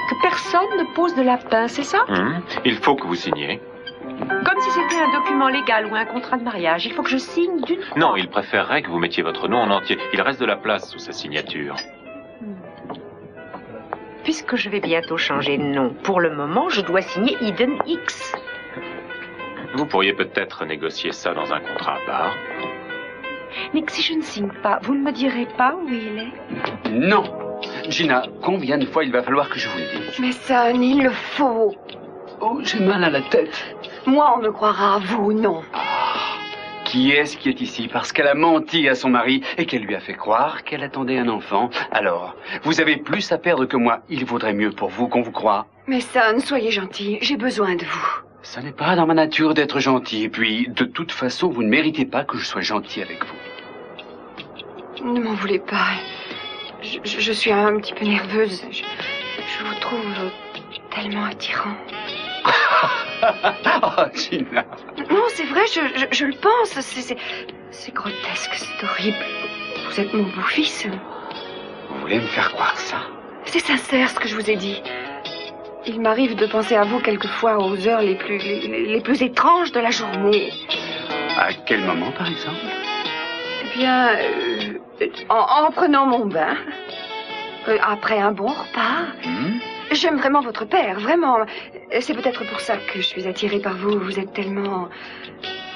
que personne ne pose de lapin, c'est ça? Il faut que vous signiez. Comme si c'était un document légal ou un contrat de mariage. Il faut que je signe d'une croix. Non, il préférerait que vous mettiez votre nom en entier. Il reste de la place sous sa signature. Puisque je vais bientôt changer de nom, pour le moment, je dois signer Eden X. Vous pourriez peut-être négocier ça dans un contrat à part. Mais que si je ne signe pas, vous ne me direz pas où il est? Non. Gina, combien de fois il va falloir que je vous le dise? Mais ça, il le faut. Oh, j'ai mal à la tête. Moi, on me croira, vous, non. Qui est-ce qui est ici parce qu'elle a menti à son mari et qu'elle lui a fait croire qu'elle attendait un enfant? Alors, vous avez plus à perdre que moi. Il vaudrait mieux pour vous qu'on vous croie. Mais Son, soyez gentil. J'ai besoin de vous. Ça n'est pas dans ma nature d'être gentil. Et puis, de toute façon, vous ne méritez pas que je sois gentil avec vous. Ne m'en voulez pas. Je suis un petit peu nerveuse. Je vous trouve tellement attirant. Oh, Gina. Non, c'est vrai, je le pense. C'est grotesque, c'est horrible. Vous êtes mon beau-fils. Vous voulez me faire croire ça? C'est sincère ce que je vous ai dit. Il m'arrive de penser à vous quelquefois aux heures les plus étranges de la journée. À quel moment, par exemple? Eh bien, en prenant mon bain, après un bon repas. J'aime vraiment votre père, vraiment. C'est peut-être pour ça que je suis attirée par vous. Vous êtes tellement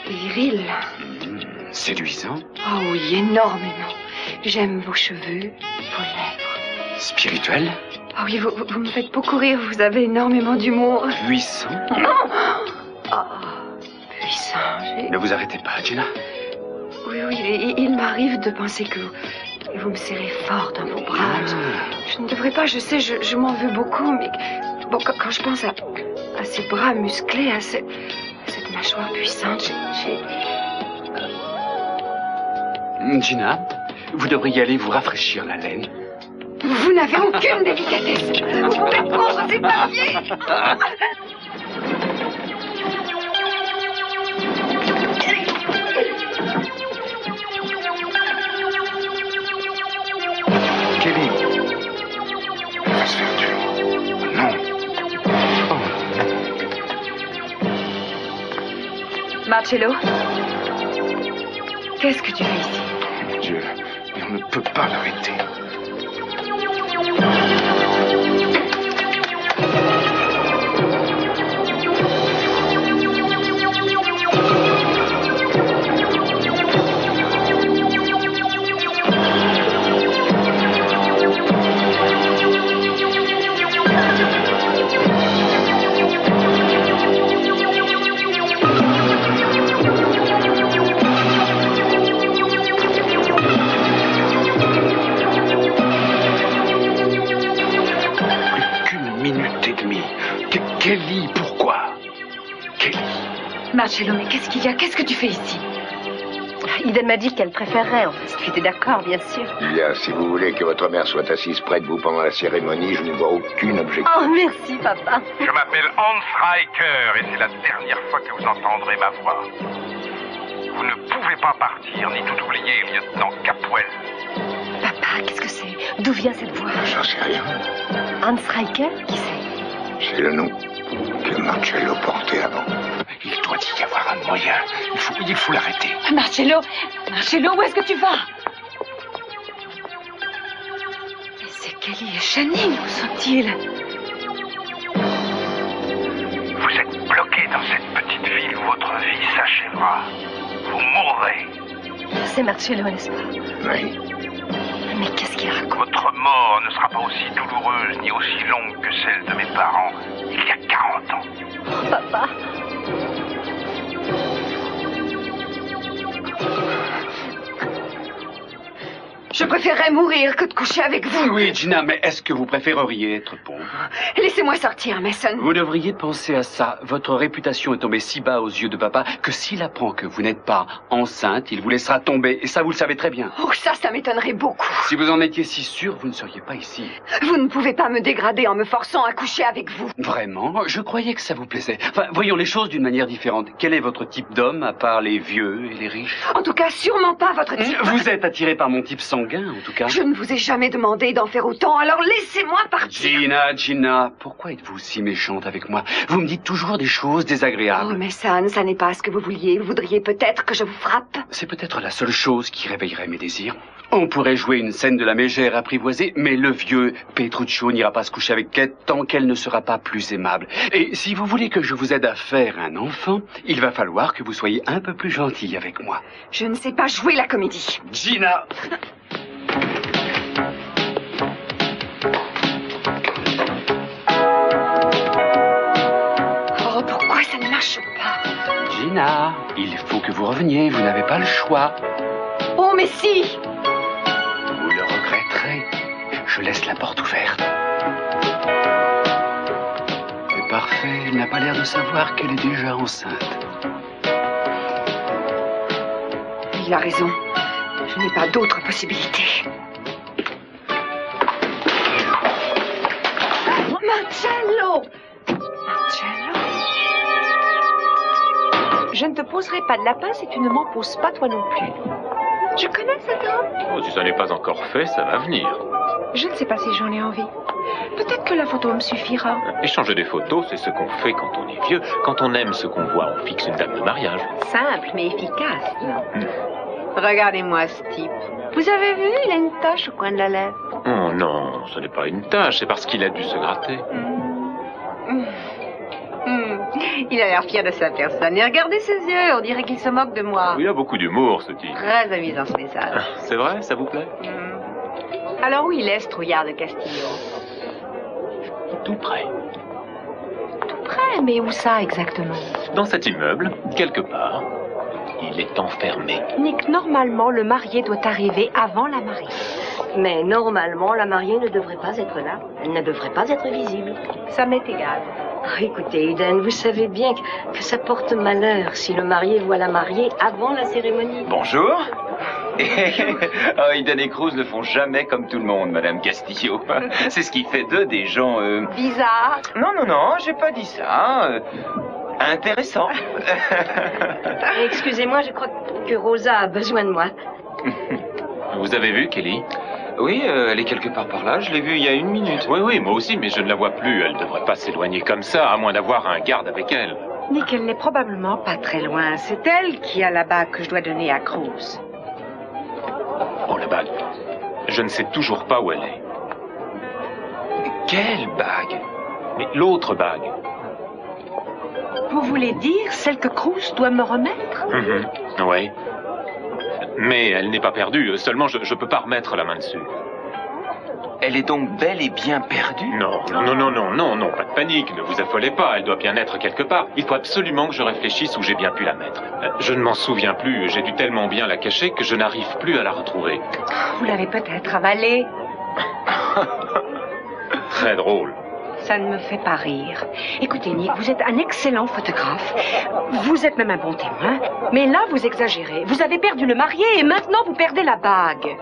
viril. Séduisant? Oh oui, énormément. J'aime vos cheveux, vos lèvres. Spirituel? Oh oui, vous me faites beaucoup rire. Vous avez énormément d'humour. Puissant? Oh, puissant. Ne vous arrêtez pas, Gina. Oui, il m'arrive de penser que vous me serrez fort dans vos bras. Je ne devrais pas, je sais, je m'en veux beaucoup, mais bon, quand je pense à ces bras musclés, à cette mâchoire puissante, Gina, vous devriez aller vous rafraîchir la laine. Vous n'avez aucune délicatesse. Vous pouvez prendre ces papiers. Marcello, qu'est-ce que tu fais ici? Mon Dieu, mais on ne peut pas l'arrêter. Kelly, pourquoi? Kelly. Marcello, mais qu'est-ce qu'il y a? Qu'est-ce que tu fais ici? Eden m'a dit qu'elle préférerait, en fait. Tu étais d'accord, bien sûr. Bien, si vous voulez que votre mère soit assise près de vous pendant la cérémonie, je ne vois aucune objection. Oh, merci, papa. Je m'appelle Hans Riker et c'est la dernière fois que vous entendrez ma voix. Vous ne pouvez pas partir ni tout oublier, lieutenant Capwell. Papa, qu'est-ce que c'est? D'où vient cette voix? J'en sais rien. Hans Riker? Qui c'est? C'est le nom que Marcello portait avant. Il doit y avoir un moyen. Il faut l'arrêter. Marcello, où est-ce que tu vas? Mais c'est Kelly et Channing, où sont-ils? Vous êtes bloqué dans cette petite ville où votre vie s'achèvera. Vous mourrez. C'est Marcello, n'est-ce pas? Oui. Mais qu'est-ce qu'il raconte? Votre mort ne sera pas aussi douloureuse ni aussi longue que celle de mes parents il y a 40 ans. Oh, papa. Je préférerais mourir que de coucher avec vous. Oui, Gina, mais est-ce que vous préféreriez être pauvre? Laissez-moi sortir, Mason. Vous devriez penser à ça. Votre réputation est tombée si bas aux yeux de papa que s'il apprend que vous n'êtes pas enceinte, il vous laissera tomber. Et ça, vous le savez très bien. Oh, ça m'étonnerait beaucoup. Si vous en étiez si sûr, vous ne seriez pas ici. Vous ne pouvez pas me dégrader en me forçant à coucher avec vous. Vraiment? Je croyais que ça vous plaisait. Enfin, voyons les choses d'une manière différente. Quel est votre type d'homme, à part les vieux et les riches? En tout cas, sûrement pas votre type. Vous êtes attiré par mon type sanguin. gain, en tout cas. Je ne vous ai jamais demandé d'en faire autant, alors laissez-moi partir. Gina, pourquoi êtes-vous si méchante avec moi? Vous me dites toujours des choses désagréables. Oh, mais ça n'est pas ce que vous vouliez. Vous voudriez peut-être que je vous frappe? C'est peut-être la seule chose qui réveillerait mes désirs. On pourrait jouer une scène de la mégère apprivoisée, mais le vieux Petruccio n'ira pas se coucher avec Kate tant qu'elle ne sera pas plus aimable. Et si vous voulez que je vous aide à faire un enfant, il va falloir que vous soyez un peu plus gentil avec moi. Je ne sais pas jouer la comédie. Gina! Oh, pourquoi ça ne marche pas? Gina, il faut que vous reveniez, vous n'avez pas le choix. Oh, mais si! Vous le regretterez. Je laisse la porte ouverte. C'est parfait, elle n'a pas l'air de savoir qu'elle est déjà enceinte. Il a raison. Je n'ai pas d'autre possibilité. Marcello! Marcello? Je ne te poserai pas de lapin si tu ne m'en poses pas toi non plus. Je connais cet homme. Oh, si ça n'est pas encore fait, ça va venir. Je ne sais pas si j'en ai envie. Peut-être que la photo me suffira. Échanger des photos, c'est ce qu'on fait quand on est vieux. Quand on aime ce qu'on voit, on fixe une date de mariage. Simple mais efficace, non? Regardez-moi ce type. Vous avez vu, il a une tache au coin de la lèvre. Oh non, ce n'est pas une tâche, c'est parce qu'il a dû se gratter. Il a l'air fier de sa personne. Et regardez ses yeux, on dirait qu'il se moque de moi. Il a beaucoup d'humour, ce type. Très amusant ce message. C'est vrai, ça vous plaît? Alors où il est, ce trouillard de Castillo? Tout près. Tout près, mais où ça exactement? Dans cet immeuble, quelque part. Il est enfermé. Nick, normalement, le marié doit arriver avant la mariée. Mais normalement, la mariée ne devrait pas être là. Elle ne devrait pas être visible. Ça m'est égal. Ah, écoutez, Eden, vous savez bien que ça porte malheur si le marié voit la mariée avant la cérémonie. Bonjour. Oh, Eden et Cruz ne font jamais comme tout le monde, Madame Castillo. C'est ce qui fait d'eux des gens... Bizarre. Non, j'ai pas dit ça. Intéressant. Excusez-moi, je crois que Rosa a besoin de moi. Vous avez vu, Kelly? Oui, elle est quelque part par là. Je l'ai vue il y a 1 minute. Oui, moi aussi, mais je ne la vois plus. Elle ne devrait pas s'éloigner comme ça, à moins d'avoir un garde avec elle. Nick, elle n'est probablement pas très loin. C'est elle qui a la bague que je dois donner à Cruz. Oh, la bague. Je ne sais toujours pas où elle est. Quelle bague? Mais l'autre bague. Vous voulez dire celle que Cruz doit me remettre? Oui. Mais elle n'est pas perdue. Seulement, je ne peux pas remettre la main dessus. Elle est donc bel et bien perdue? Non, pas de panique. Ne vous affolez pas. Elle doit bien être quelque part. Il faut absolument que je réfléchisse où j'ai bien pu la mettre. Je ne m'en souviens plus. J'ai dû tellement bien la cacher que je n'arrive plus à la retrouver. Vous l'avez peut-être avalée. Très drôle. Ça ne me fait pas rire. Écoutez, Nick, vous êtes un excellent photographe. Vous êtes même un bon témoin. Mais là, vous exagérez. Vous avez perdu le marié et maintenant vous perdez la bague.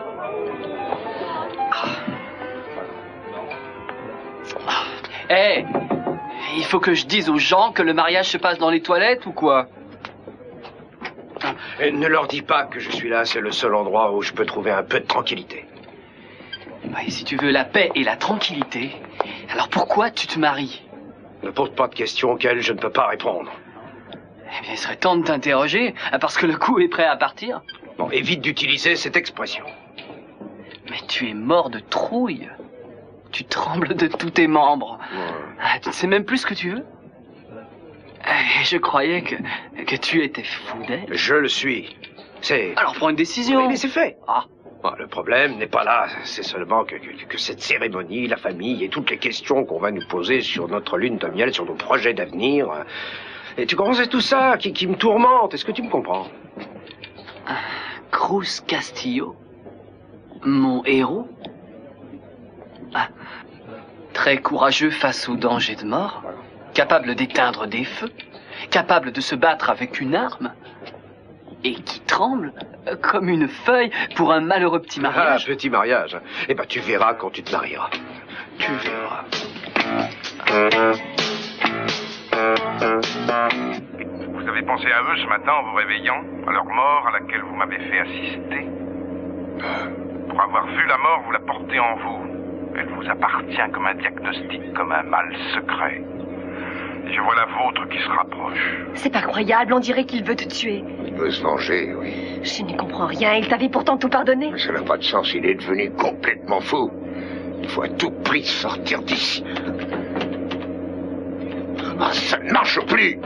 Hé, il faut que je dise aux gens que le mariage se passe dans les toilettes ou quoi? Et ne leur dis pas que je suis là, c'est le seul endroit où je peux trouver un peu de tranquillité. Et si tu veux la paix et la tranquillité, alors pourquoi tu te maries? Ne pose pas de questions auxquelles je ne peux pas répondre. Eh bien, il serait temps de t'interroger, parce que le coup est prêt à partir. Bon, évite d'utiliser cette expression. Mais tu es mort de trouille. Tu trembles de tous tes membres. Ah, tu ne sais même plus ce que tu veux? Je croyais que tu étais fou d'elle. Je le suis. C'est... Alors prends une décision. Oui, mais c'est fait. Ah. Bon, le problème n'est pas là. C'est seulement que cette cérémonie, la famille et toutes les questions qu'on va nous poser sur notre lune de miel, sur nos projets d'avenir. Et tu comprends, c'est tout ça qui me tourmente. Est-ce que tu me comprends? Cruz Castillo, mon héros. Ah. Très courageux face au danger de mort, capable d'éteindre des feux, capable de se battre avec une arme, et qui tremble comme une feuille pour un malheureux petit mariage. Ah, petit mariage. Eh ben, tu verras quand tu te marieras. Tu verras. Vous avez pensé à eux ce matin en vous réveillant, à leur mort à laquelle vous m'avez fait assister? Pour avoir vu la mort, vous la portez en vous. Elle vous appartient comme un diagnostic, comme un mal secret. Et je vois la vôtre qui se rapproche. C'est pas croyable, on dirait qu'il veut te tuer. Il veut se venger, oui. Je n'y comprends rien, il t'avait pourtant tout pardonné. Mais ça n'a pas de sens, il est devenu complètement fou. Il faut à tout prix sortir d'ici. Ah, ça ne marche plus!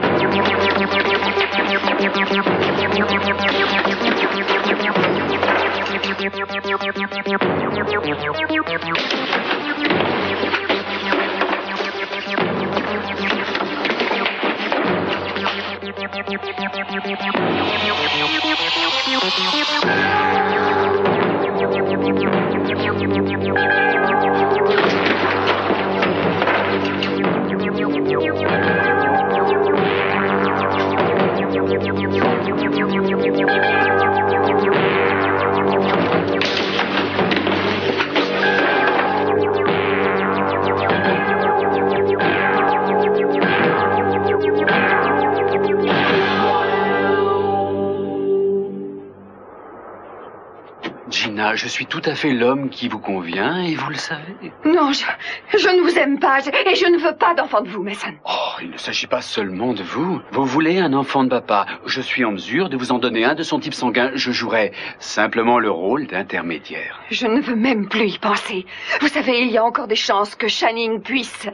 Gina, je suis tout à fait l'homme qui vous convient et vous le savez. Non, je ne vous aime pas et je ne veux pas d'enfant de vous, Mason. Oh, il ne s'agit pas seulement de vous. Vous voulez un enfant de papa. Je suis en mesure de vous en donner un de son type sanguin. Je jouerai simplement le rôle d'intermédiaire. Je ne veux même plus y penser. Vous savez, il y a encore des chances que Channing puisse...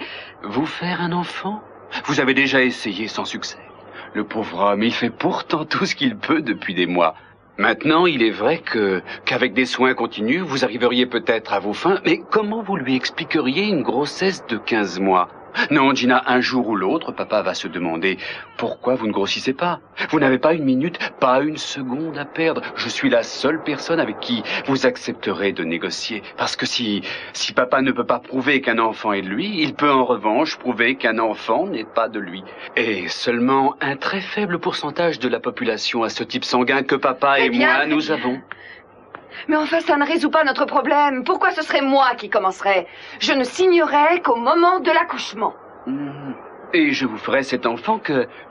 Vous faire un enfant? Vous avez déjà essayé sans succès. Le pauvre homme, il fait pourtant tout ce qu'il peut depuis des mois. Maintenant, il est vrai qu'avec des soins continus, vous arriveriez peut-être à vos fins, mais comment vous lui expliqueriez une grossesse de 15 mois? Non, Gina, un jour ou l'autre, papa va se demander pourquoi vous ne grossissez pas. Vous n'avez pas une minute, pas une seconde à perdre. Je suis la seule personne avec qui vous accepterez de négocier. Parce que si papa ne peut pas prouver qu'un enfant est de lui, il peut en revanche prouver qu'un enfant n'est pas de lui. Et seulement un très faible pourcentage de la population a ce type sanguin que papa et moi, nous avons. Mais enfin, ça ne résout pas notre problème. Pourquoi ce serait moi qui commencerais? Je ne signerai qu'au moment de l'accouchement. Et je vous ferai cet enfant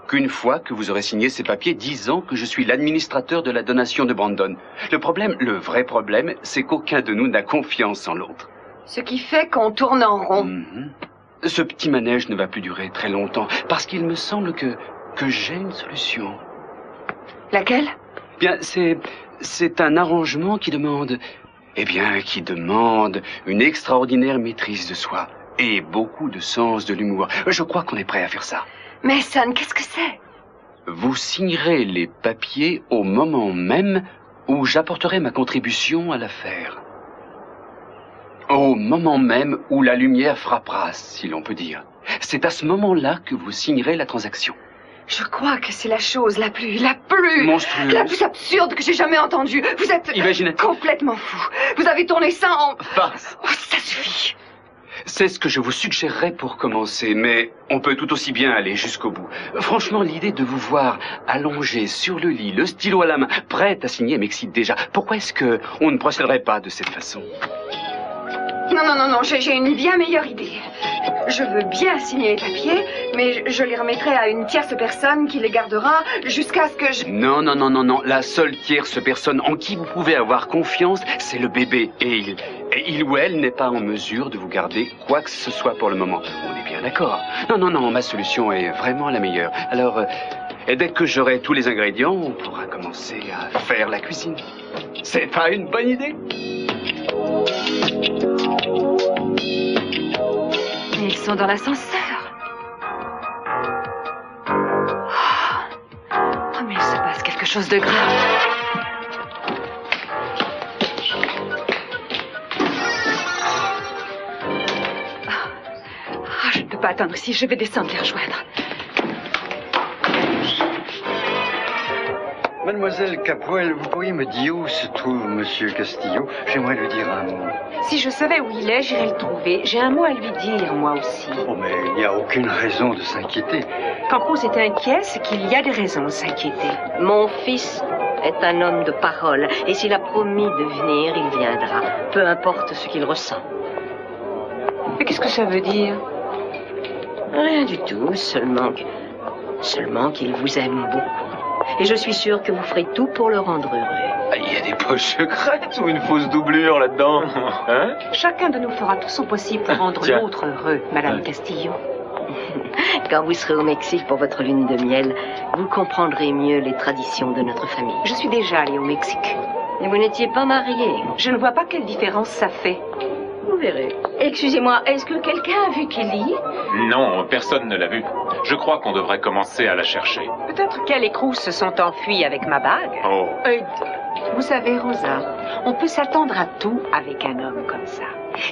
qu'une fois que vous aurez signé ces papiers disant que je suis l'administrateur de la donation de Brandon. Le vrai problème, c'est qu'aucun de nous n'a confiance en l'autre. Ce qui fait qu'on tourne en rond. Ce petit manège ne va plus durer très longtemps, parce qu'il me semble que j'ai une solution. Laquelle? Bien, c'est un arrangement qui demande une extraordinaire maîtrise de soi et beaucoup de sens de l'humour. Je crois qu'on est prêt à faire ça. Mason, qu'est-ce que c'est? Vous signerez les papiers au moment même où j'apporterai ma contribution à l'affaire. Au moment même où la lumière frappera, si l'on peut dire. C'est à ce moment-là que vous signerez la transaction. Je crois que c'est la chose la plus monstrueuse, la plus absurde que j'ai jamais entendue. Vous êtes complètement fou. Vous avez tourné ça en farce. Oh, ça suffit. C'est ce que je vous suggérerais pour commencer, mais on peut tout aussi bien aller jusqu'au bout. Franchement, l'idée de vous voir allongé sur le lit, le stylo à la main, prête à signer m'excite déjà. Pourquoi est-ce que on ne procéderait pas de cette façon? Non, j'ai une bien meilleure idée. Je veux bien signer les papiers, mais je les remettrai à une tierce personne qui les gardera jusqu'à ce que je... Non. La seule tierce personne en qui vous pouvez avoir confiance, c'est le bébé. Et il ou elle n'est pas en mesure de vous garder quoi que ce soit pour le moment. On est bien d'accord. Non, ma solution est vraiment la meilleure. Alors, dès que j'aurai tous les ingrédients, on pourra commencer à faire la cuisine. C'est pas une bonne idée? Ils sont dans l'ascenseur. Oh, mais il se passe quelque chose de grave. Je ne peux pas attendre ici, je vais descendre les rejoindre. Mademoiselle Capwell, vous pourriez me dire où se trouve Monsieur Castillo? J'aimerais lui dire un mot. Si je savais où il est, j'irais le trouver. J'ai un mot à lui dire, moi aussi. Oh, mais il n'y a aucune raison de s'inquiéter. Quand Rose est inquiet, c'est qu'il y a des raisons de s'inquiéter. Mon fils est un homme de parole, et s'il a promis de venir, il viendra. Peu importe ce qu'il ressent. Mais qu'est-ce que ça veut dire? Rien du tout, seulement qu'il vous aime beaucoup. Et je suis sûre que vous ferez tout pour le rendre heureux. Il y a des poches secrètes ou une fausse doublure là-dedans, hein? Chacun de nous fera tout son possible pour rendre Tiens. l'autre heureux, Madame Castillo. Quand vous serez au Mexique pour votre lune de miel, vous comprendrez mieux les traditions de notre famille. Je suis déjà allée au Mexique. Mais vous n'étiez pas mariée. Je ne vois pas quelle différence ça fait. Vous verrez. Excusez-moi, est-ce que quelqu'un a vu Kelly? Non, personne ne l'a vue. Je crois qu'on devrait commencer à la chercher. Peut-être qu'elle et Cruz se sont enfuis avec ma bague. Oh. Vous savez, Rosa, on peut s'attendre à tout avec un homme comme ça.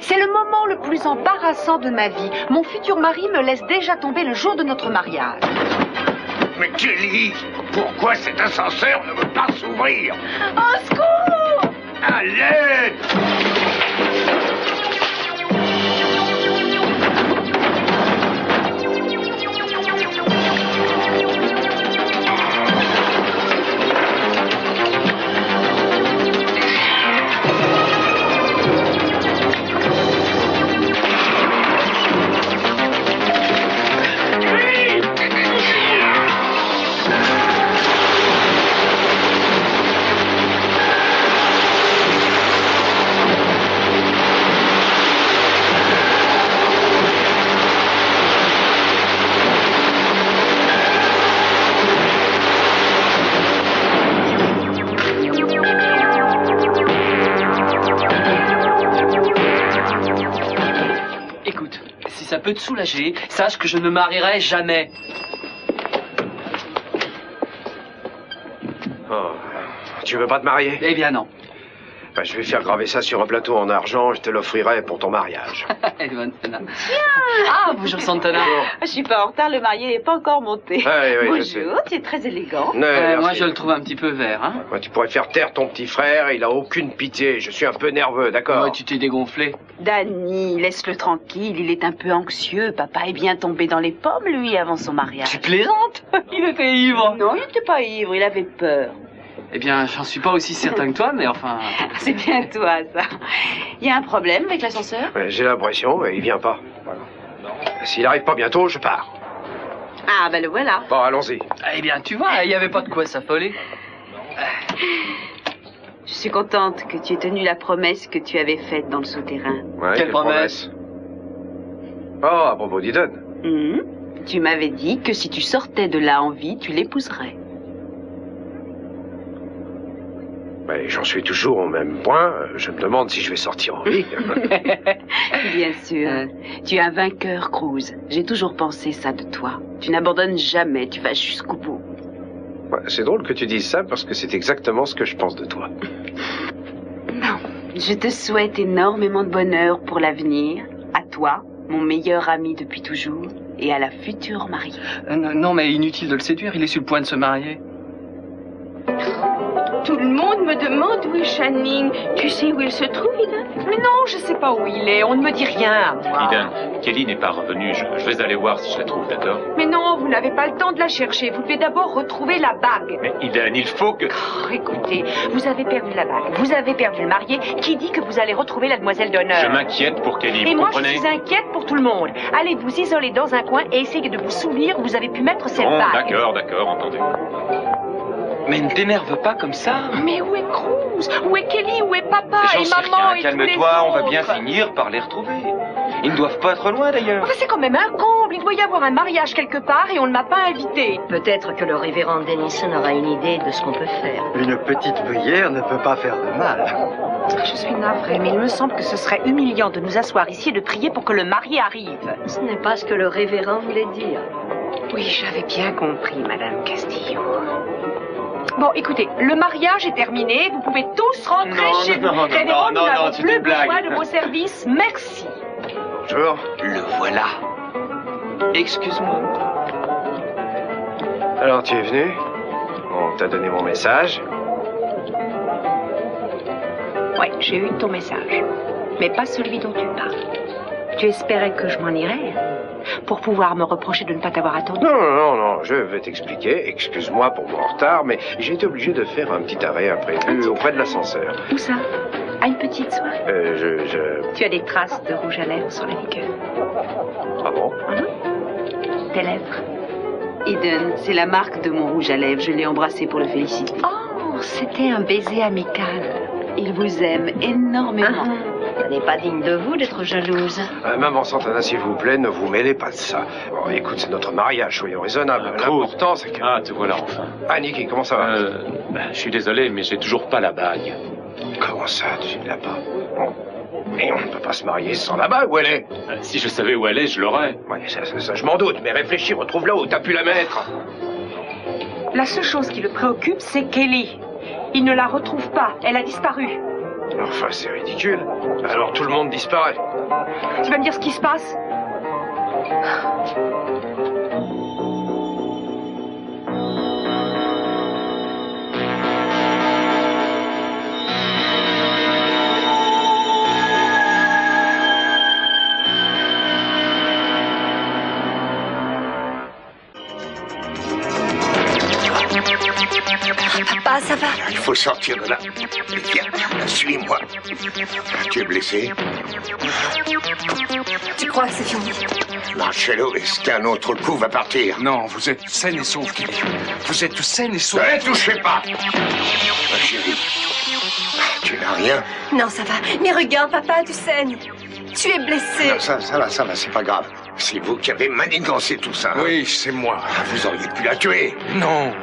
C'est le moment le plus embarrassant de ma vie. Mon futur mari me laisse déjà tomber le jour de notre mariage. Mais Kelly, pourquoi cet ascenseur ne veut pas s'ouvrir? Au secours! À l'aide! Écoute, si ça peut te soulager, sache que je ne marierai jamais. Oh, tu veux pas te marier? Eh bien non. Ben, je vais faire graver ça sur un plateau en argent, je te l'offrirai pour ton mariage. Santana. Ah, bonjour Santana. Je suis pas en retard, le marié n'est pas encore monté. Oui, je sais. Bonjour, tu es très élégant. Moi, je le trouve un petit peu vert, hein. Ouais, tu pourrais faire taire ton petit frère, il a aucune pitié. Je suis un peu nerveux, d'accord? Ouais, tu t'es dégonflé. Danny, laisse-le tranquille, il est un peu anxieux. Papa est bien tombé dans les pommes, lui, avant son mariage. Tu plaisantes? Il était ivre. Non, il n'était pas ivre, il avait peur. Eh bien, j'en suis pas aussi certain que toi, mais enfin... C'est bien toi, ça. Il y a un problème avec l'ascenseur? Ouais, j'ai l'impression, mais il vient pas. S'il arrive pas bientôt, je pars. Ah, ben le voilà. Bon, allons-y. Eh bien, tu vois, il n'y avait pas de quoi s'affoler. Je suis contente que tu aies tenu la promesse que tu avais faite dans le souterrain. Ouais, Quelle promesse? Oh, à propos d'Eden. Tu m'avais dit que si tu sortais de là en vie, tu l'épouserais. Mais j'en suis toujours au même point. Je me demande si je vais sortir en vie. Bien sûr. Tu es un vainqueur, Cruz. J'ai toujours pensé ça de toi. Tu n'abandonnes jamais, tu vas jusqu'au bout. Ouais, c'est drôle que tu dises ça parce que c'est exactement ce que je pense de toi. Non. Je te souhaite énormément de bonheur pour l'avenir. À toi, mon meilleur ami depuis toujours, et à la future mariée. Non, mais inutile de le séduire, il est sur le point de se marier. Tout le monde me demande où est Channing. Tu sais où il se trouve, Eden? Mais non, je sais pas où il est. On ne me dit rien, moi. Eden, Kelly n'est pas revenue. Je vais aller voir si je la trouve, d'accord? Mais non, vous n'avez pas le temps de la chercher. Vous devez d'abord retrouver la bague. Mais Eden, il faut que... Oh, écoutez, vous avez perdu la bague. Vous avez perdu le marié. Qui dit que vous allez retrouver la demoiselle d'honneur? Je m'inquiète pour Kelly, Et vous moi, comprenez? je suis inquiète pour tout le monde. Allez vous isoler dans un coin et essayez de vous souvenir où vous avez pu mettre cette Bon, bague. d'accord, entendu. Mais ne t'énerve pas comme ça. Mais où est Cruz? Où est Kelly? Où est papa J'en et sais maman rien, et tous les calme-toi, on va bien autres? finir par les retrouver. Ils ne doivent pas être loin d'ailleurs. Enfin, c'est quand même un comble. Il doit y avoir un mariage quelque part et on ne m'a pas invité. Peut-être que le révérend Dennison aura une idée de ce qu'on peut faire. Une petite bruyère ne peut pas faire de mal. Je suis navrée, mais il me semble que ce serait humiliant de nous asseoir ici et de prier pour que le marié arrive. Ce n'est pas ce que le révérend voulait dire. Oui, j'avais bien compris, Madame Castillo. Bon, écoutez, le mariage est terminé. Vous pouvez tous rentrer chez vous. Révérend, nous n'avons c'est plus une blague. besoin de vos services. Merci. Bonjour. Le voilà. Excuse-moi. Alors, tu es venu? On t'a donné mon message. Oui, j'ai eu ton message. Mais pas celui dont tu parles. Tu espérais que je m'en irais pour pouvoir me reprocher de ne pas t'avoir attendu? Non, je vais t'expliquer. Excuse-moi pour mon retard, mais j'ai été obligé de faire un petit arrêt imprévu auprès de l'ascenseur. Où ça? À une petite soirée? Je... Tu as des traces de rouge à lèvres sur la liqueur. Ah bon? Tes lèvres. Eden, c'est la marque de mon rouge à lèvres. Je l'ai embrassé pour le féliciter. Oh, c'était un baiser amical. Il vous aime énormément. Ça n'est pas digne de vous d'être jalouse. Maman Santana, s'il vous plaît, ne vous mêlez pas de ça. Bon, écoute, c'est notre mariage, soyons raisonnables. L'important, c'est que... Ah, te voilà enfin. Ah, Niki, comment ça va Je suis désolé, mais j'ai toujours pas la bague. Comment ça, tu ne l'as pas? Bon. Mais on ne peut pas se marier sans la bague, où elle est? Si je savais où elle est, je l'aurais. Ouais, ça, je m'en doute, mais réfléchis, retrouve-la où t'as pu la mettre. La seule chose qui le préoccupe, c'est Kelly. Il ne la retrouve pas. Elle a disparu. Enfin, c'est ridicule. Alors tout le monde disparaît. Tu vas me dire ce qui se passe? Papa, ça va? Il faut sortir de là. Viens, suis-moi. Tu es blessé? Tu crois que c'est fini? Marcello, est-ce qu'un autre coup va partir? Non, vous êtes saine et sauve, Kelly. Vous êtes saine et sauve. Ne touchez pas! Ma chérie, tu n'as rien? Non, ça va. Mais regarde, papa, tu saignes. Tu es blessé. Non, ça va, c'est pas grave. C'est vous qui avez manigancé tout ça. Hein? Oui, c'est moi. Vous auriez pu la tuer. Non,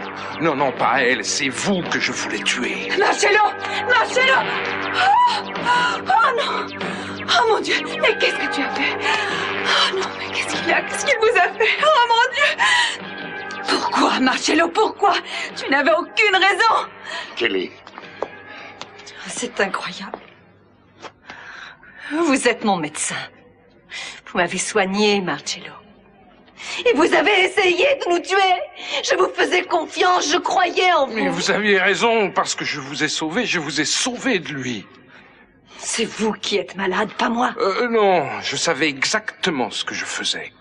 non, pas elle. C'est vous que je voulais tuer. Marcello! Marcello! Oh non! Oh mon Dieu! Mais qu'est-ce que tu as fait? Oh non, mais qu'est-ce qu'il a? Qu'est-ce qu'il vous a fait? Oh mon Dieu! Pourquoi, Marcello? Pourquoi? Tu n'avais aucune raison! Kelly. C'est incroyable. Vous êtes mon médecin. Vous m'avez soigné, Marcello. Et vous avez essayé de nous tuer. Je vous faisais confiance, je croyais en vous. Mais vous aviez raison, parce que je vous ai sauvé de lui. C'est vous qui êtes malade, pas moi. Non, je savais exactement ce que je faisais.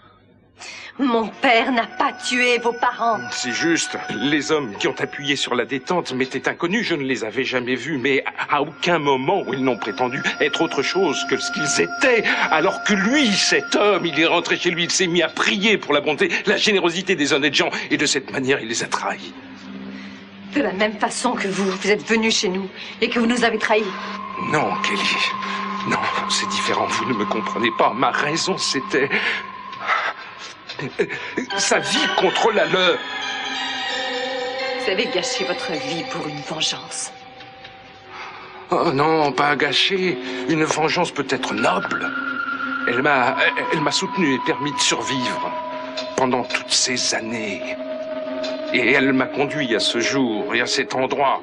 Mon père n'a pas tué vos parents. C'est juste, les hommes qui ont appuyé sur la détente m'étaient inconnus, je ne les avais jamais vus, mais à aucun moment où ils n'ont prétendu être autre chose que ce qu'ils étaient, alors que lui, cet homme, il est rentré chez lui, il s'est mis à prier pour la bonté, la générosité des honnêtes gens, et de cette manière, il les a trahis. De la même façon que vous êtes venu chez nous et que vous nous avez trahis. Non, Kelly, non, c'est différent, vous ne me comprenez pas, ma raison, c'était... sa vie contre la leur. Vous avez gâché votre vie pour une vengeance. Oh non, pas gâché. Une vengeance peut être noble. Elle m'a soutenu et permis de survivre pendant toutes ces années. Et elle m'a conduit à ce jour et à cet endroit.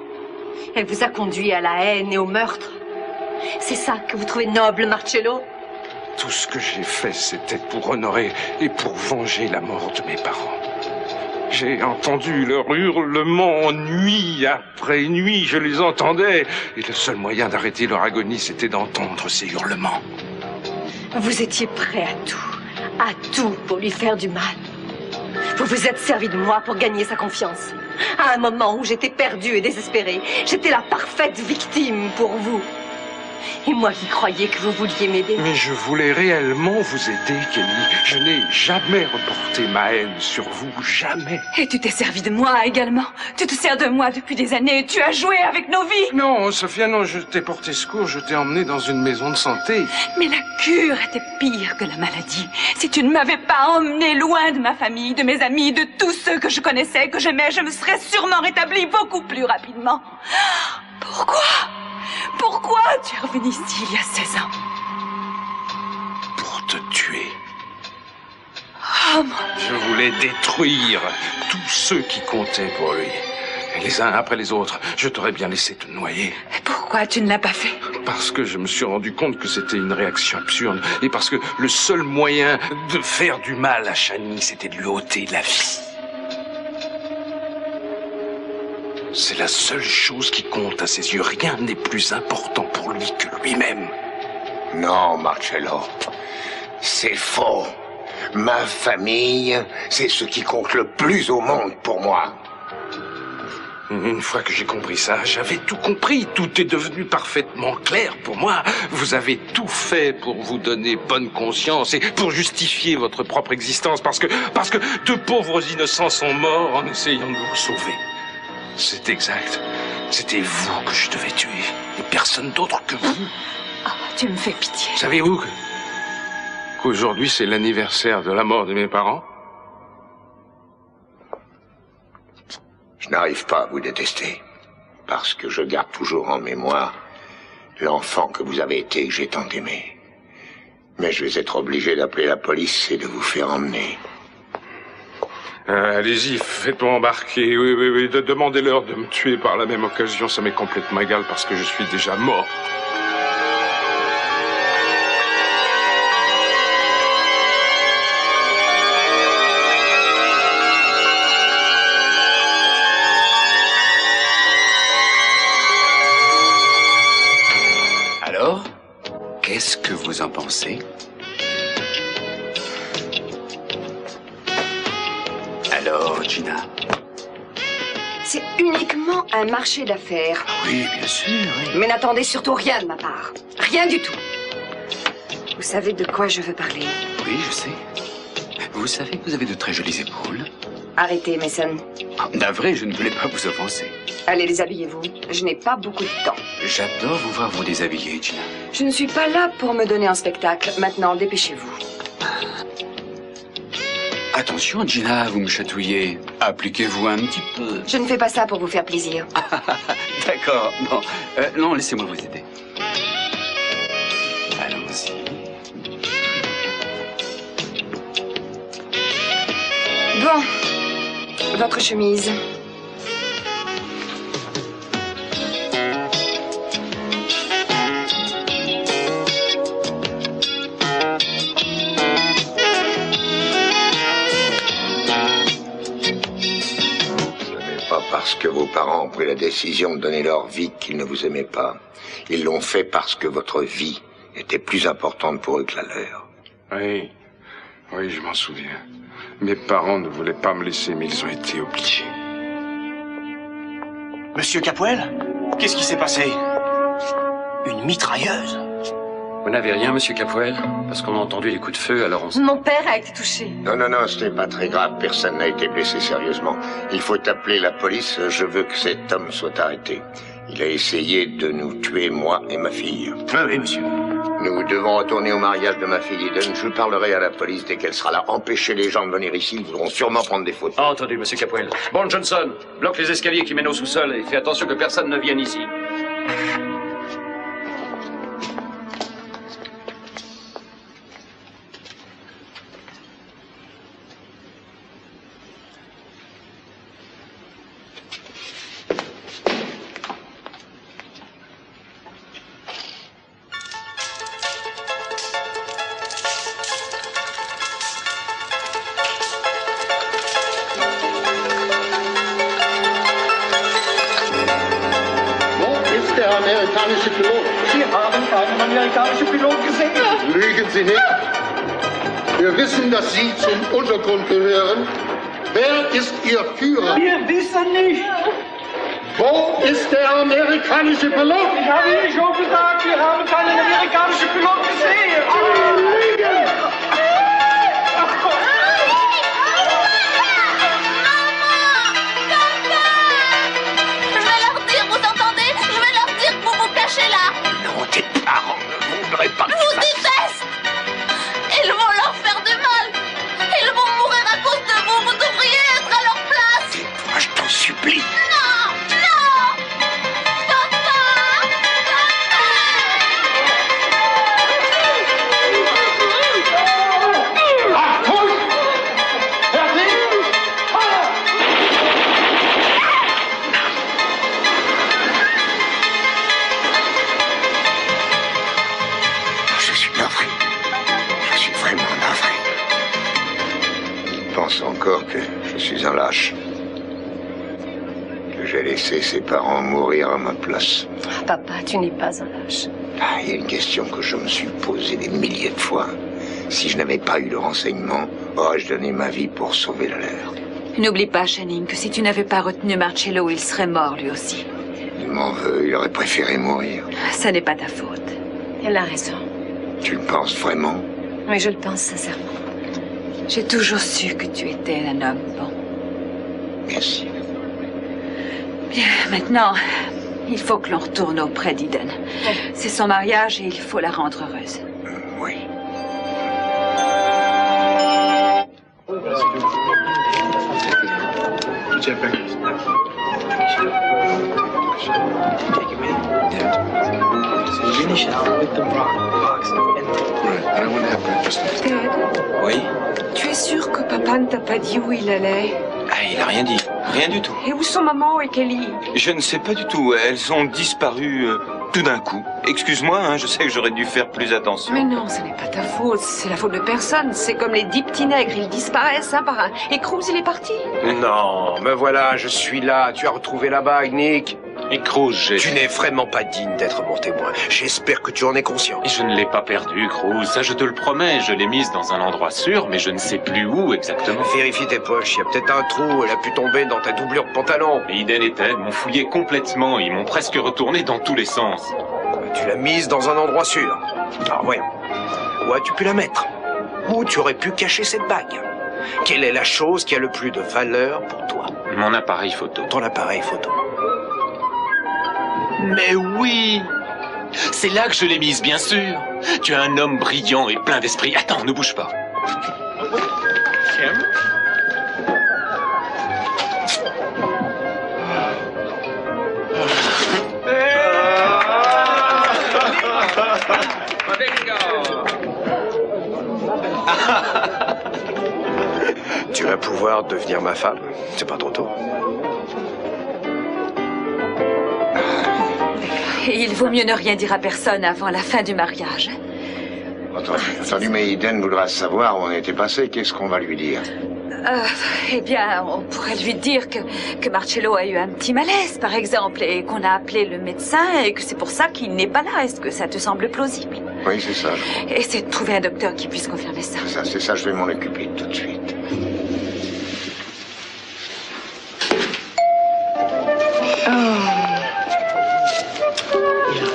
Elle vous a conduit à la haine et au meurtre. C'est ça que vous trouvez noble, Marcello? Tout ce que j'ai fait, c'était pour honorer et pour venger la mort de mes parents. J'ai entendu leur hurlement nuit après nuit, je les entendais. Et le seul moyen d'arrêter leur agonie, c'était d'entendre ces hurlements. Vous étiez prêt à tout pour lui faire du mal. Vous vous êtes servi de moi pour gagner sa confiance. À un moment où j'étais perdue et désespérée, j'étais la parfaite victime pour vous. Et moi qui croyais que vous vouliez m'aider. Mais je voulais réellement vous aider, Kelly. Je n'ai jamais reporté ma haine sur vous, jamais. Et tu t'es servi de moi également. Tu te sers de moi depuis des années. Tu as joué avec nos vies. Non, Sophia, non, je t'ai porté secours, je t'ai emmené dans une maison de santé. Mais la cure était pire que la maladie. Si tu ne m'avais pas emmené loin de ma famille, de mes amis, de tous ceux que je connaissais, que j'aimais, je me serais sûrement rétablie beaucoup plus rapidement. Pourquoi tu es revenu ici il y a 16 ans? Pour te tuer. Oh mon Dieu. Je voulais détruire tous ceux qui comptaient pour lui. Et les uns après les autres, je t'aurais bien laissé te noyer. Pourquoi tu ne l'as pas fait? Parce que je me suis rendu compte que c'était une réaction absurde. Et parce que le seul moyen de faire du mal à Shani, c'était de lui ôter la vie. C'est la seule chose qui compte à ses yeux. Rien n'est plus important pour lui que lui-même. Non, Marcello. C'est faux. Ma famille, c'est ce qui compte le plus au monde pour moi. Une fois que j'ai compris ça, j'avais tout compris. Tout est devenu parfaitement clair pour moi. Vous avez tout fait pour vous donner bonne conscience et pour justifier votre propre existence parce que de pauvres innocents sont morts en essayant de vous sauver. C'est exact. C'était vous que je devais tuer et personne d'autre que vous. Ah, tu me fais pitié. Savez-vous qu'aujourd'hui c'est l'anniversaire de la mort de mes parents? Je n'arrive pas à vous détester, parce que je garde toujours en mémoire l'enfant que vous avez été et que j'ai tant aimé. Mais je vais être obligé d'appeler la police et de vous faire emmener. Allez-y, faites-moi embarquer. Oui. Demandez-leur de me tuer par la même occasion, ça m'est complètement égal parce que je suis déjà mort. Alors, qu'est-ce que vous en pensez? Alors, Gina? C'est uniquement un marché d'affaires. Oui, bien sûr, oui. Mais n'attendez surtout rien de ma part. Rien du tout. Vous savez de quoi je veux parler? Oui, je sais. Vous savez que vous avez de très jolies épaules. Arrêtez, Mason. Navré, je ne voulais pas vous offenser. Allez, déshabillez-vous. Je n'ai pas beaucoup de temps. J'adore vous voir vous déshabiller, Gina. Je ne suis pas là pour me donner un spectacle. Maintenant, dépêchez-vous. Attention, Gina, vous me chatouillez. Appliquez-vous un petit peu. Je ne fais pas ça pour vous faire plaisir. D'accord. Bon, non, laissez-moi vous aider. Allons-y. Bon, votre chemise. Parce que vos parents ont pris la décision de donner leur vie qu'ils ne vous aimaient pas. Ils l'ont fait parce que votre vie était plus importante pour eux que la leur. Oui, je m'en souviens. Mes parents ne voulaient pas me laisser, mais ils ont été obligés. Monsieur Capoel, qu'est-ce qui s'est passé? Une mitrailleuse? Vous n'avez rien, monsieur Capoel? Parce qu'on a entendu les coups de feu, alors on... Mon père a été touché. Non, ce n'est pas très grave. Personne n'a été blessé sérieusement. Il faut appeler la police. Je veux que cet homme soit arrêté. Il a essayé de nous tuer, moi et ma fille. Oui, monsieur. Nous devons retourner au mariage de ma fille Eden. Je parlerai à la police dès qu'elle sera là. Empêchez les gens de venir ici. Ils voudront sûrement prendre des photos. Entendu, monsieur Capoel. Bon, Johnson, bloque les escaliers qui mènent au sous-sol et fais attention que personne ne vienne ici. Amerikanische Pilot. Sie haben keinen amerikanischen Pilot gesehen? Lügen Sie nicht. Wir wissen, dass Sie zum Untergrund gehören. Wer ist Ihr Führer? Wir wissen nicht. Wo ist der amerikanische Pilot? Ich habe Ihnen schon gesagt, wir haben keinen amerikanischen Pilot gesehen. Lügen! Non, tes parents ne voudraient pas que Je vous déteste! Ils vont leur faire du mal! Ils vont mourir à cause de vous! Vous devriez être à leur place! Tais-toi, je t'en supplie! Non! Non! Je suis navré. Je suis vraiment navré. Il pense encore que je suis un lâche. Que j'ai laissé ses parents mourir à ma place. Papa, tu n'es pas un lâche. Il y a une question que je me suis posée des milliers de fois. Si je n'avais pas eu de renseignements, aurais-je donné ma vie pour sauver la leur? N'oublie pas, Channing, que si tu n'avais pas retenu Marcello, il serait mort lui aussi. Il m'en veut, il aurait préféré mourir. Ça n'est pas ta faute. Elle a raison. Tu le penses vraiment? Oui, je le pense sincèrement. J'ai toujours su que tu étais un homme bon. Merci. Bien, maintenant, il faut que l'on retourne auprès d'Eden. C'est son mariage et il faut la rendre heureuse. Oui. Ted, Oui? tu es sûr que papa ne t'a pas dit où il allait? Ah, il a rien dit. Rien du tout. Et où sont maman et Kelly? Je ne sais pas du tout. Elles ont disparu tout d'un coup. Excuse-moi, hein, je sais que j'aurais dû faire plus attention. Mais non, ce n'est pas ta faute. C'est la faute de personne. C'est comme les 10 petits nègres. Ils disparaissent un par un. Et Cruz, il est parti. Non, me voilà, je suis là. Tu as retrouvé la bague, Nick. Et Cruz, Tu n'es vraiment pas digne d'être mon témoin. J'espère que tu en es conscient. Et je ne l'ai pas perdue, Cruz. Ça, je te le promets. Je l'ai mise dans un endroit sûr, mais je ne sais plus où exactement. Vérifie tes poches. Il y a peut-être un trou. Elle a pu tomber dans ta doublure de pantalon. Et Eden et Ted m'ont fouillé complètement. Ils m'ont presque retourné dans tous les sens. Tu l'as mise dans un endroit sûr. Alors voyons. Où as-tu pu la mettre? Où tu aurais pu cacher cette bague? Quelle est la chose qui a le plus de valeur pour toi? Mon appareil photo. Ton appareil photo. Mais oui! C'est là que je l'ai mise, bien sûr. Tu es un homme brillant et plein d'esprit. Attends, ne bouge pas. Tu vas pouvoir devenir ma femme. C'est pas trop tôt. Il vaut mieux ne rien dire à personne avant la fin du mariage. Entendu, mais Eden voudra savoir où on était passé. Qu'est-ce qu'on va lui dire? Eh bien, on pourrait lui dire que Marcello a eu un petit malaise, par exemple, et qu'on a appelé le médecin et que c'est pour ça qu'il n'est pas là. Est-ce que ça te semble plausible? Oui, c'est ça, je crois. Essaie de trouver un docteur qui puisse confirmer ça. C'est ça, je vais m'en occuper tout de suite.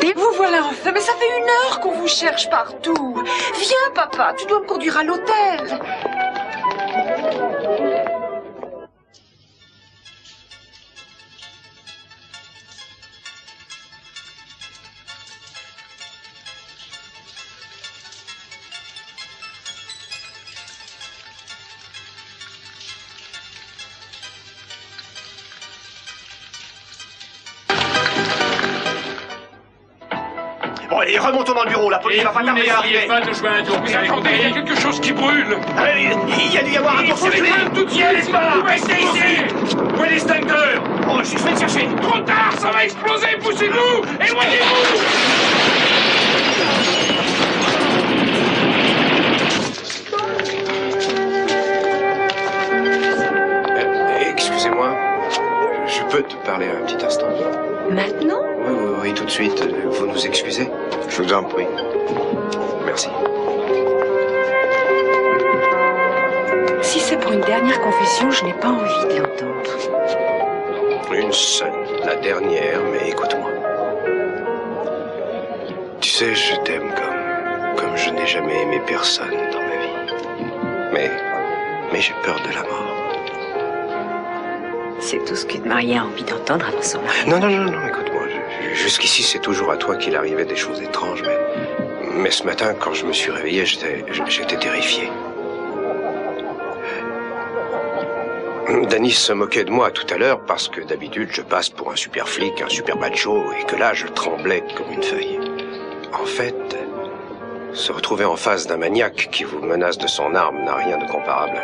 Et vous voilà enfin, mais ça fait 1 heure qu'on vous cherche partout. Viens, papa, tu dois me conduire à l'hôtel. Bon, allez, remontons dans le bureau, la police va pas tarder à arriver. Pas de jouer un tour. Vous attendez, il y a quelque chose qui brûle. Il y a dû y avoir un court-circuit. Tout y est pas. Restez ici. Où est l'extincteur? Oh, je vais le chercher. Trop tard, ça va exploser. Poussez-vous. Éloignez-vous. Excusez-moi, je peux te parler un petit instant? Maintenant? Oui, tout de suite. Vous nous excusez? Je vous en prie. Merci. Si c'est pour une dernière confession, je n'ai pas envie de l'entendre. Une seule, la dernière, mais écoute-moi. Tu sais, je t'aime comme je n'ai jamais aimé personne dans ma vie. Mais j'ai peur de la mort. C'est tout ce qu'une mariée a envie d'entendre avant son mariage. Non, écoute-moi. Jusqu'ici, c'est toujours à toi qu'il arrivait des choses étranges, mais ce matin, quand je me suis réveillé, j'étais terrifié. Danis se moquait de moi tout à l'heure parce que d'habitude, je passe pour un super flic, un super macho, et que là, je tremblais comme une feuille. En fait, se retrouver en face d'un maniaque qui vous menace de son arme n'a rien de comparable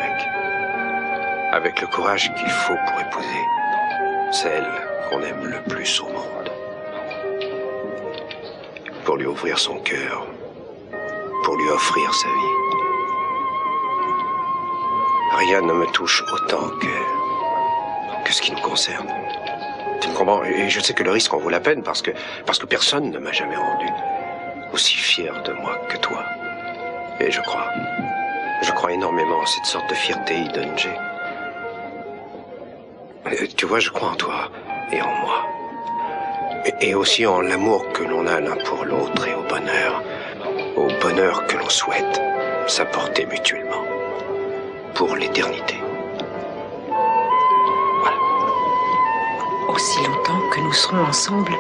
avec le courage qu'il faut pour épouser celle qu'on aime le plus au monde. Pour lui ouvrir son cœur, pour lui offrir sa vie. Rien ne me touche autant que ce qui nous concerne. Tu me comprends? Et je sais que le risque en vaut la peine parce que personne ne m'a jamais rendu aussi fier de moi que toi. Et je crois énormément à cette sorte de fierté Eden. Tu vois, je crois en toi et en moi. Et aussi en l'amour que l'on a l'un pour l'autre et au bonheur que l'on souhaite s'apporter mutuellement pour l'éternité. Aussi longtemps que nous serons ensemble,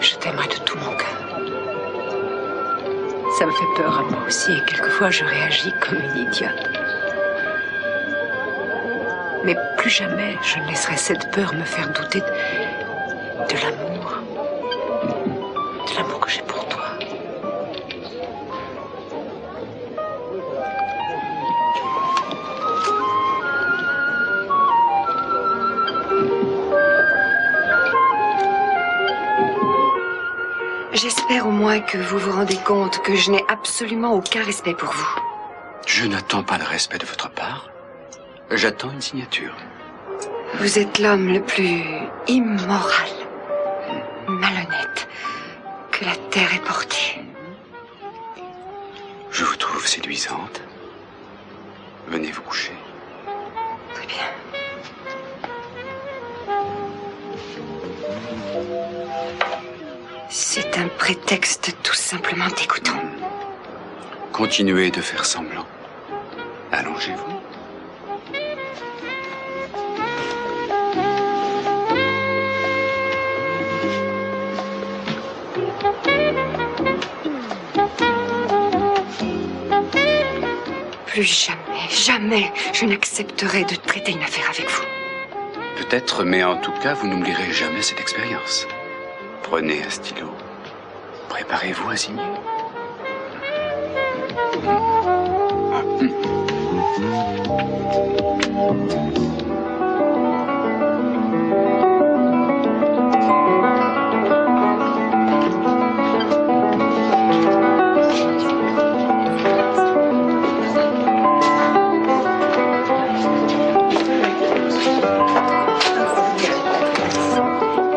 je t'aimerai de tout mon cœur. Ça me fait peur à moi aussi et quelquefois je réagis comme une idiote. Mais plus jamais je ne laisserai cette peur me faire douter de l'amour que j'ai pour toi. J'espère au moins que vous vous rendez compte que je n'ai absolument aucun respect pour vous. Je n'attends pas le respect de votre part. J'attends une signature. Vous êtes l'homme le plus immoral, malhonnête que la terre ait porté. Je vous trouve séduisante. Venez vous coucher. Très bien. C'est un prétexte tout simplement dégoûtant. Continuez de faire semblant. Allongez-vous. Plus jamais, je n'accepterai de traiter une affaire avec vous. Peut-être, mais en tout cas, vous n'oublierez jamais cette expérience. Prenez un stylo. Préparez-vous à signer.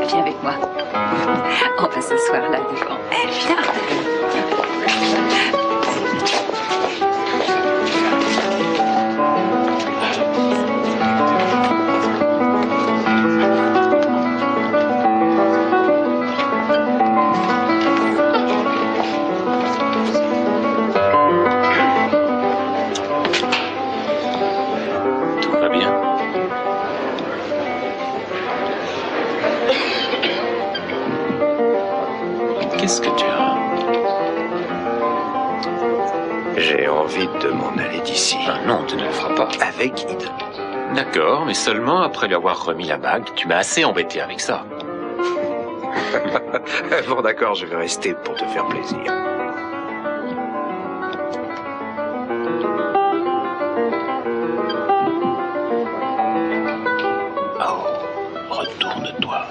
Viens avec moi. On va s'asseoir là devant. Viens. Tout va bien. Qu'est-ce que tu as? J'ai envie de m'en aller d'ici. Ah non, tu ne le feras pas. Avec Eden. D'accord, mais seulement après lui avoir remis la bague. Tu m'as assez embêté avec ça. Bon, d'accord, je vais rester pour te faire plaisir. Oh, retourne-toi.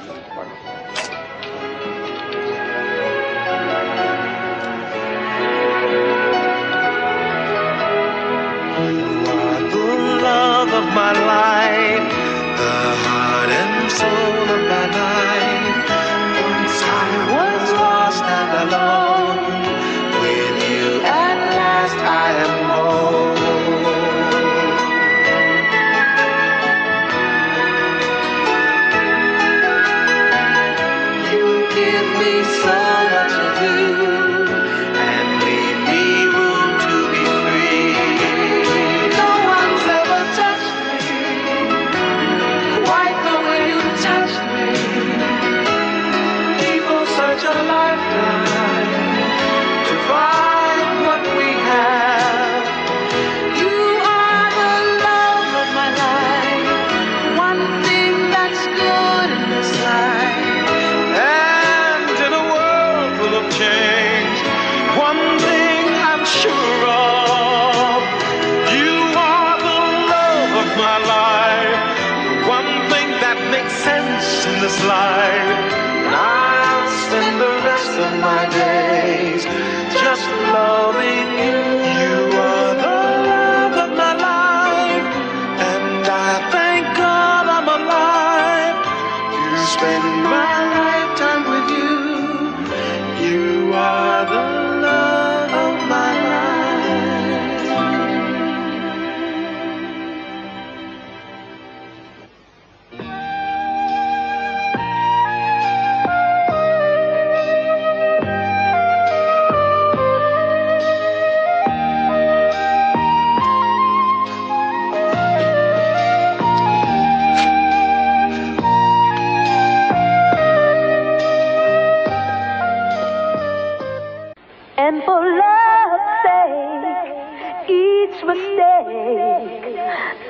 Love of my life, the heart and soul of my life. Once I was lost and alone, with you at last I am home. You give me so much to do, and leave me room to be free. No one's ever touched me quite the way you touched me. People search a lifetime to find what we have. You are the love of my life, one thing that's good in this life. And in a world full of change, one thing I'm sure of, you are the love of my life, one thing that makes sense in this life. I'll spend the rest of my days just loving you. You are the love of my life, and I thank God I'm alive to spend my lifetime with you. You are the love of my life.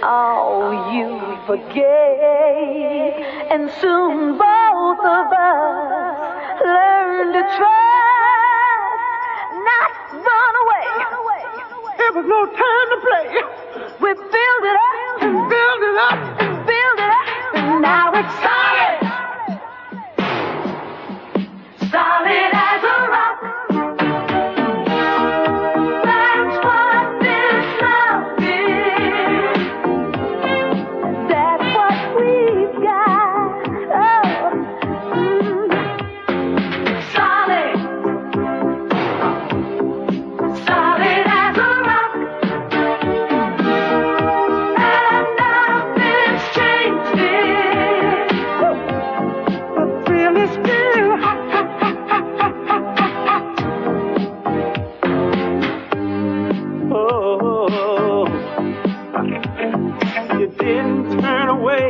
Oh, you forgave, and soon both of us learned to trust, not run away. There was no time to play. We build it up and build it up and build it up, and now it's solid, solid as a rock. That's what this love is. That's what we've got. Oh, solid, solid as a rock. And nothing's changed it. But really still oh, you didn't turn away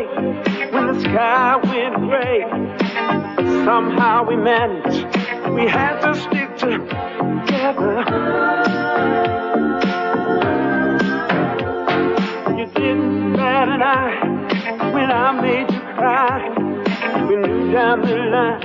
when the sky went gray. Somehow we managed. We had to stick together. You didn't bat an eye when I made you cry. We knew down the line